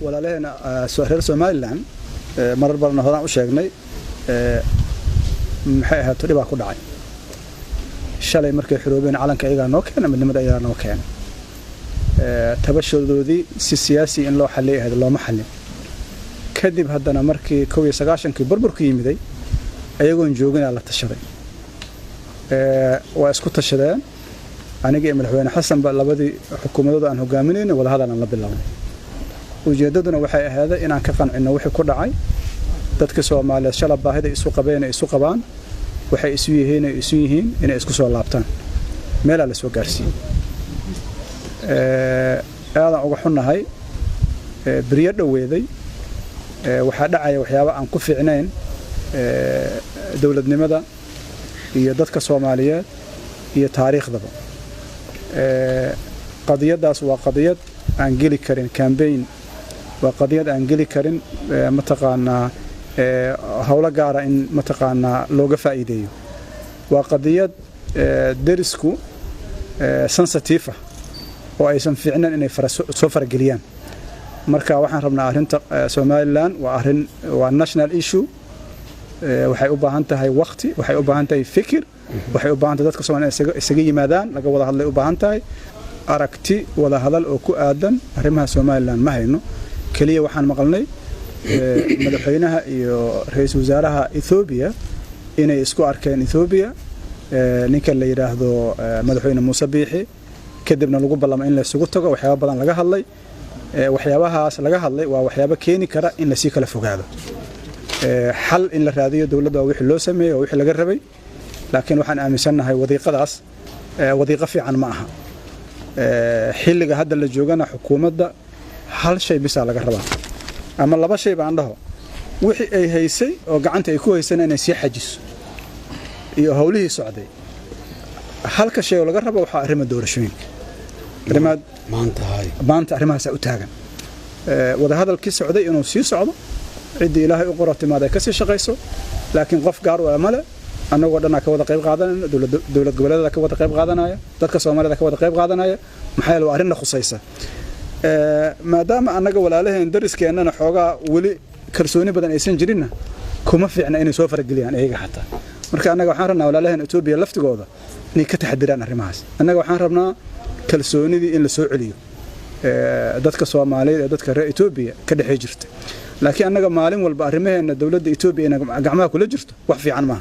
ولا لهنا سؤال سوماليلاند مرر برنا هذا وشيء maxay ahayd dhibaa ku dhacay shalay markay xoroobeen calanka iyaga noo keenay midnimada iyaga noo keenay tabashadoodii si siyaasi in loo xalleeyo looma xallin kadib haddana markii 1990kii burburkii yimiday ayagoon joogin la tashaday waa isku tashadeen aniga iyo madaxweyne xasan ba labadii xukuumadooda aan hogaaminayna wada hadal aan la bilaabnay ujeedaduna waxay ahayd inaan ka qancino wixii ku dhacay dadka Soomaaliyeed shalay baahida isu qabeen isu qabaan waxay isu yihiin inay isku soo laabtaan meel la soo gaarsiin aad uga xunahay bariya dhaweeday waxa dhacay waxyaabo aan ku fiicnayn dawladnimada iyo dadka Soomaaliyeed iyo taariikhdaba qadiyadaas waa qadiyad aan gali karin campaign waa qadiyad aan gali karin mataqaanaa hawla gaara in mataqaanaa looga faa'iideeyo waa qadiyad derisku sensitive oo aysan fiicnaan inay soo farageliyaan marka waxaan rabnaa arinta Somaliland waa national issue waxay u baahan tahay waqti waxay u baahan tahay fikir waxay u baahan tahay dadka Soomaaliyeed isaga yimaadaan laga wada hadlay u baahan tahay aragti wada hadal oo ku aadan arrimaha Somaliland ma hayno kaliya waxaan maqalnay madaxweynaha iyo ra'iisul wasaaraha Ethiopia inay isku arkeen Ethiopia ninka la yiraahdo madaxweyne Muuse Biixi kadibna lagu ballamay in la isugu tago waxyaabo badan laga hadlay waxyaabahaas laga hadlay waa waxyaabo keeni kara in la sii kala fogaado xal in la raadiyo dawladda wixii loo sameeyo wixii laga rabay laakiin waxaan aaminsanahay wadiiqadaas wadiiqo fiican ma aha xilliga hadda la joogana xukuumadda hal shay bisa laga rabaa ama laba shay baan dhaho wixii ay haysay oo gacanta ay ku haysanayeen inay sii xajiso iyo hawlihii socday halka shay oo laga rabo waxa arrimaha doorashooyinka maanta arrimahaas u taagan wada hadalkii socday inuu sii socdo cidii ilaahay u qoratimaad ay ka sii shaqeyso laakiin qof gaar u amale anagoo dhan ka wada qayb qaadanayna dawlad goboleedada ka wada qayb qaadanaya dadka Soomaaliyeed ka wada qayb qaadanaya maxay loo arrin khusaysa maadaama anaga walaalaheen dariskeenana xoogaa wali kalsooni badan aysan jirin kuma fiicna inay soo farageliyaan ayaga xataa marka anaga waxaan rabnaa walaalaheen Ethiopia laftigooda inay ka taxadiraan arrimahaas anaga waxaan rabnaa kalsoonidii in la soo celiyo dadka Soomaaliyeed dadka reer Ethiopia ka dhaxay jirta laakiin anaga maalin walba arrimaheena dawladda Ethiopia ina gacmaha kula jirto wax fiican ma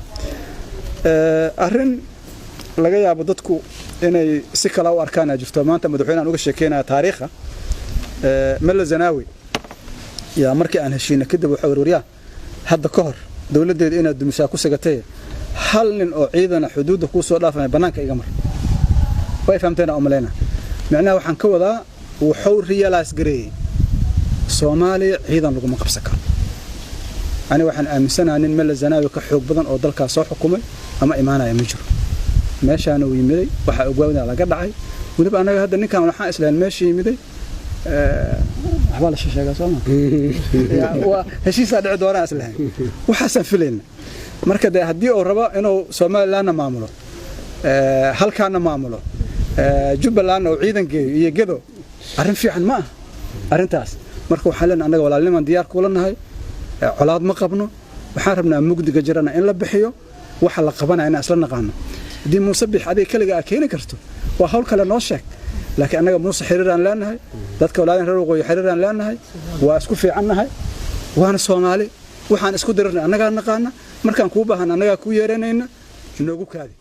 arrin laga yaabo dadku inay si kala u arkaan jirto maanta madaxweynaha uga sheekeynaa taariikha mala zanaawi yaa markii aan heshiina kadib waxa warwariyaa hadda ka hor dawladdeedu inay dumishaa ku sagatay hal nin oo ciidana xuduudda ku soo dhaafay banaanka iga mar way fahamteena umaleena macnaheedu waxaan ka wadaa wuxuu realize gareeyay Soomaaliya ciidan lagu ma qabsan karo ani waxaan aaminsanahay nin mala zanaawi ka xoog badan oo dalka soo xukumay ama imaanaya ma jiro meeshaan uu yimiday waxa ogaawada laga dhacay waliba anaga hadda ninkan waxaan islaan meeshii yimiday waxba la sheegay Soomaaliya waa heshiis dhici doona islahay waxaan filayna marka hadii uu rabo inuu Soomaaliland maamulo halkaana maamulo Jubbaland oo ciidan geeyo iyo gedo arrin fiican ma aha arrintaas marka waxaan leenahay anaga walaalniman diyaar ku leenahay colaad ma qabno waxaan rabnaa mugdiga jirana in la bixiyo waxa la qabanayo in asla naqaano hadii Muuse Biixi adiga kaliya keeni karto waa hawl kale noo sheeg laakiin anaga Muuse xiriiraan leenahay dadka walaalin reer waqooyi xiriiraan leenahay waa isku fiicannahay waana Soomaali waxaan isku dirnay anaga naqaana markaan ku baahan anaga ku yeeranayna inoogu kaadi